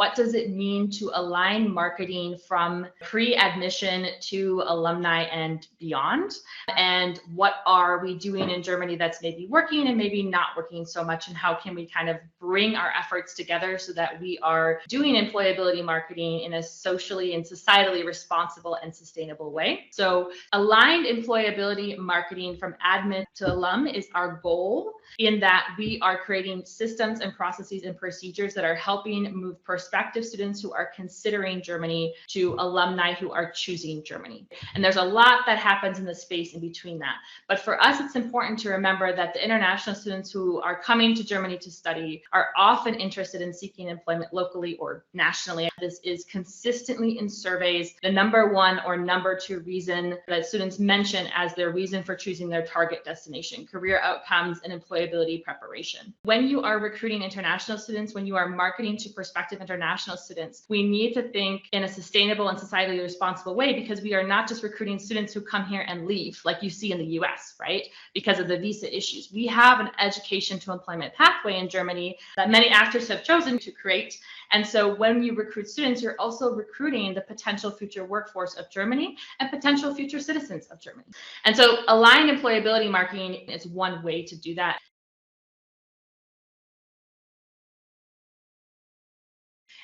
what does it mean to align marketing from pre-admission to alumni and beyond? And what are we doing in Germany that's maybe working and maybe not working so much? And how can we kind of bring our efforts together so that we are doing employability marketing in a socially and societally responsible and sustainable way? So aligned employability marketing from admin to alum is our goal, in that we are creating systems and processes and procedures that are helping move prospective students who are considering Germany to alumni who are choosing Germany. And there's a lot that happens in the space in between that. But for us, it's important to remember that the international students who are coming to Germany to study are often interested in seeking employment locally or nationally. This is consistently in surveys the number one or number two reason that students mention as their reason for choosing their target destination: career outcomes and employability preparation. When you are recruiting international students, when you are marketing to prospective international students, we need to think in a sustainable and societally responsible way, because we are not just recruiting students who come here and leave like you see in the US, right? Because of the visa issues. We have an education to employment pathway in Germany that many actors have chosen to create. And so when you recruit students, you're also recruiting the potential future workforce of Germany and potential future citizens of Germany. And so aligned employability marketing is one way to do that.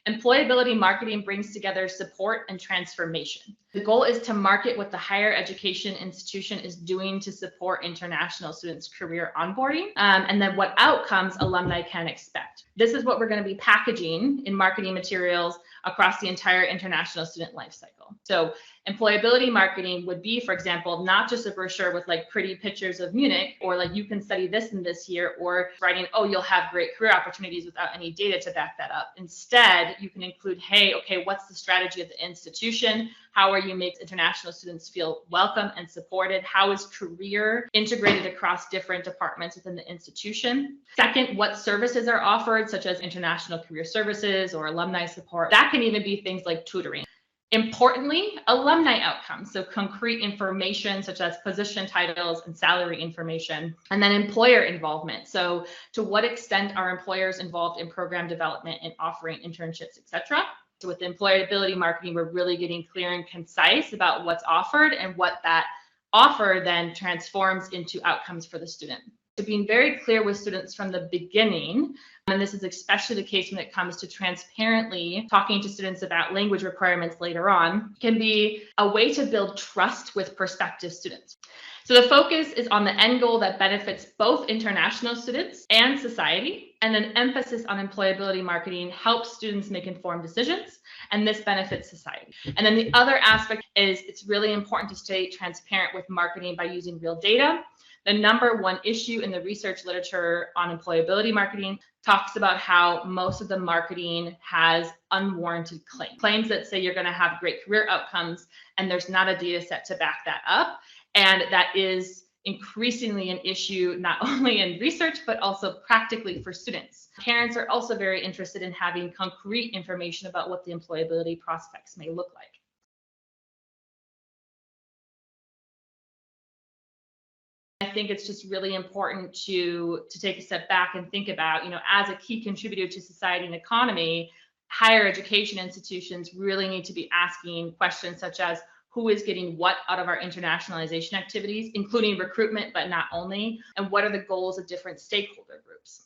Employability marketing brings together support and transformation. The goal is to market what the higher education institution is doing to support international students' career onboarding, and then what outcomes alumni can expect. This is what we're going to be packaging in marketing materials across the entire international student life cycle. So employability marketing would be, for example, not just a brochure with like pretty pictures of Munich, or like you can study this in this year, or writing, oh, you'll have great career opportunities without any data to back that up. Instead, you can include, hey, okay, what's the strategy of the institution? How are you make international students feel welcome and supported? How is career integrated across different departments within the institution? Second, what services are offered, such as international career services or alumni support? That can even be things like tutoring. Importantly, alumni outcomes, so concrete information such as position titles and salary information, and then employer involvement. So to what extent are employers involved in program development and offering internships, etc. So with employability marketing, we're really getting clear and concise about what's offered and what that offer then transforms into outcomes for the student. So being very clear with students from the beginning, and this is especially the case when it comes to transparently talking to students about language requirements later on, can be a way to build trust with prospective students. So the focus is on the end goal that benefits both international students and society, and an emphasis on employability marketing helps students make informed decisions, and this benefits society. And then the other aspect is it's really important to stay transparent with marketing by using real data. The number one issue in the research literature on employability marketing talks about how most of the marketing has unwarranted claims that say you're going to have great career outcomes, and there's not a data set to back that up. And that is increasingly an issue, not only in research, but also practically for students. Parents are also very interested in having concrete information about what the employability prospects may look like. I think it's just really important to take a step back and think about, as a key contributor to society and economy, higher education institutions really need to be asking questions such as, who is getting what out of our internationalization activities, including recruitment, but not only, and what are the goals of different stakeholder groups?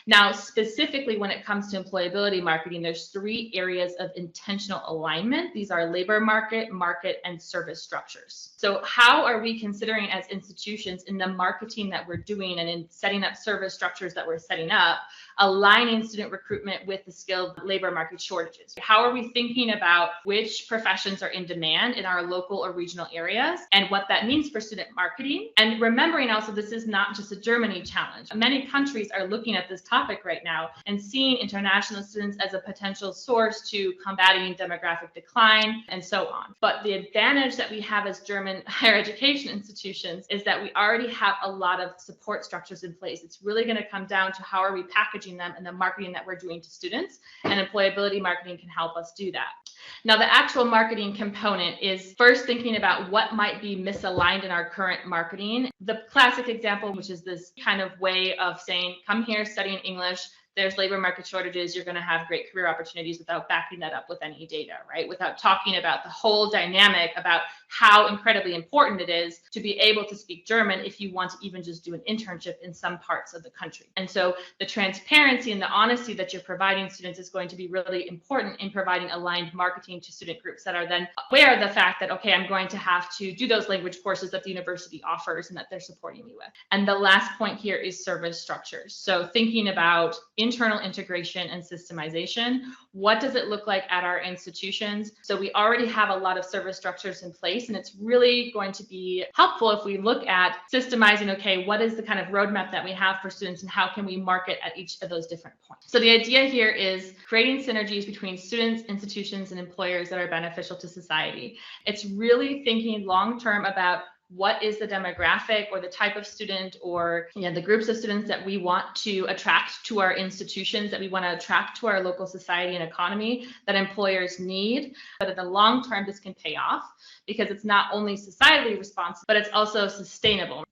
Now, specifically when it comes to employability marketing, there's 3 areas of intentional alignment. These are labor market, and service structures. So how are we considering as institutions in the marketing that we're doing and in setting up service structures that we're setting up, aligning student recruitment with the skilled labor market shortages? How are we thinking about which professions are in demand in our local or regional areas and what that means for student marketing? And remembering also, this is not just a Germany challenge. Many countries are looking at this topic right now and seeing international students as a potential source to combating demographic decline and so on. But the advantage that we have as German higher education institutions is that we already have a lot of support structures in place. It's really going to come down to how are we packaging them and the marketing that we're doing to students, and employability marketing can help us do that. Now, the actual marketing component is first thinking about what might be misaligned in our current marketing. The classic example, which is this kind of way of saying, come here studying English, there's labor market shortages, you're going to have great career opportunities without backing that up with any data, right? Without talking about the whole dynamic about how incredibly important it is to be able to speak German if you want to even just do an internship in some parts of the country. And so the transparency and the honesty that you're providing students is going to be really important in providing aligned marketing to student groups that are then aware of the fact that, okay, I'm going to have to do those language courses that the university offers and that they're supporting me with. And the last point here is service structures. So thinking about internal integration and systemization, what does it look like at our institutions? So we already have a lot of service structures in place, and it's really going to be helpful if we look at systemizing, okay, what is the kind of roadmap that we have for students and how can we market at each of those different points? So the idea here is creating synergies between students, institutions, and employers that are beneficial to society. It's really thinking long-term about what is the demographic or the type of student or the groups of students that we want to attract to our institutions, that we want to attract to our local society and economy, that employers need. But in the long term, this can pay off because it's not only societally responsible, but it's also sustainable.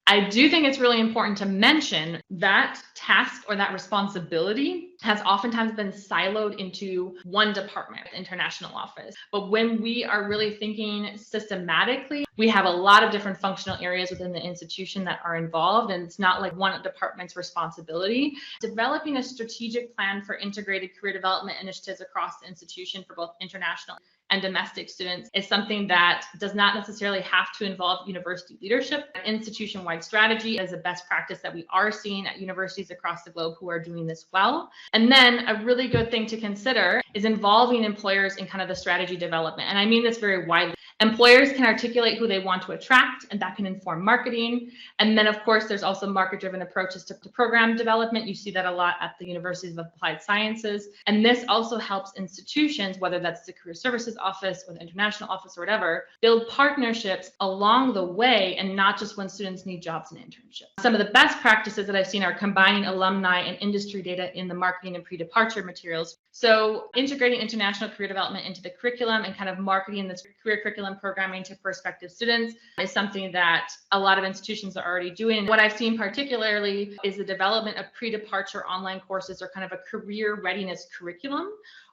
I do think it's really important to mention that task or that responsibility has oftentimes been siloed into one department, the international office. But when we are really thinking systematically, we have a lot of different functional areas within the institution that are involved, and it's not like one department's responsibility. Developing a strategic plan for integrated career development initiatives across the institution for both international and domestic students is something that does not necessarily have to involve university leadership. Institution-wide strategy is a best practice that we are seeing at universities across the globe who are doing this well. And then a really good thing to consider is involving employers in kind of the strategy development. And I mean this very widely. Employers can articulate who they want to attract, and that can inform marketing. And then, of course, there's also market-driven approaches to program development. You see that a lot at the Universities of Applied Sciences. And this also helps institutions, whether that's the Career Services Office or the International Office or whatever, build partnerships along the way and not just when students need jobs and internships. Some of the best practices that I've seen are combining alumni and industry data in the marketing and pre-departure materials. So integrating international career development into the curriculum and kind of marketing this career curriculum programming to prospective students is something that a lot of institutions are already doing. What I've seen particularly is the development of pre-departure online courses or kind of a career readiness curriculum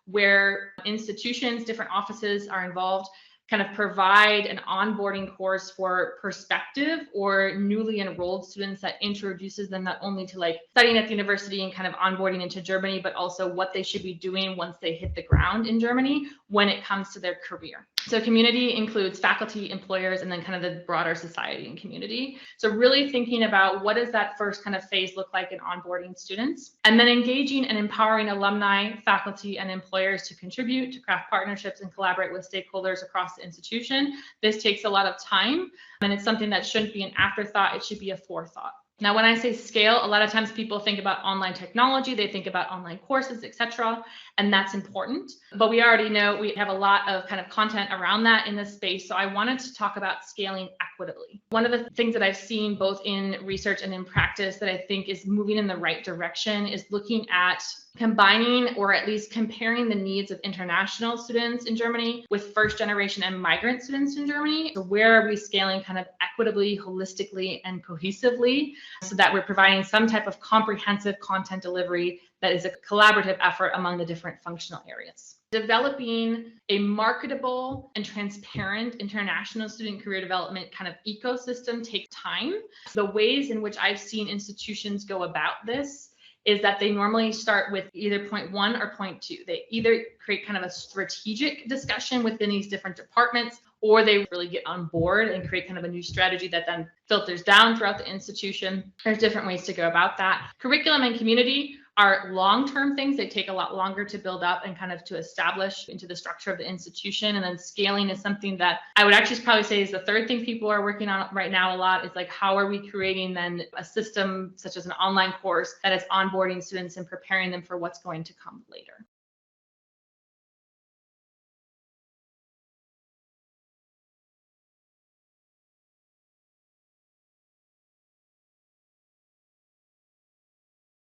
where institutions, different offices are involved, kind of provide an onboarding course for prospective or newly enrolled students that introduces them not only to like studying at the university and kind of onboarding into Germany, but also what they should be doing once they hit the ground in Germany when it comes to their career. So community includes faculty, employers, and then kind of the broader society and community. So really thinking about what does that first kind of phase look like in onboarding students, and then engaging and empowering alumni, faculty, and employers to contribute, to craft partnerships and collaborate with stakeholders across the institution. This takes a lot of time, and it's something that shouldn't be an afterthought. It should be a forethought. Now, when I say scale, a lot of times people think about online technology, they think about online courses, etc., and that's important. But we already know we have a lot of kind of content around that in this space. So I wanted to talk about scaling equitably. One of the things that I've seen both in research and in practice that I think is moving in the right direction is looking at combining or at least comparing the needs of international students in Germany with first generation and migrant students in Germany. So where are we scaling kind of equitably, holistically, and cohesively so that we're providing some type of comprehensive content delivery that is a collaborative effort among the different functional areas. Developing a marketable and transparent international student career development kind of ecosystem takes time. The ways in which I've seen institutions go about this is that they normally start with either point one or point two. They either create kind of a strategic discussion within these different departments, or they really get on board and create kind of a new strategy that then filters down throughout the institution. There's different ways to go about that. Curriculum and community are long-term things. They take a lot longer to build up and kind of to establish into the structure of the institution. And then scaling is something that I would actually probably say is the third thing people are working on right now a lot. Is like, how are we creating then a system such as an online course that is onboarding students and preparing them for what's going to come later?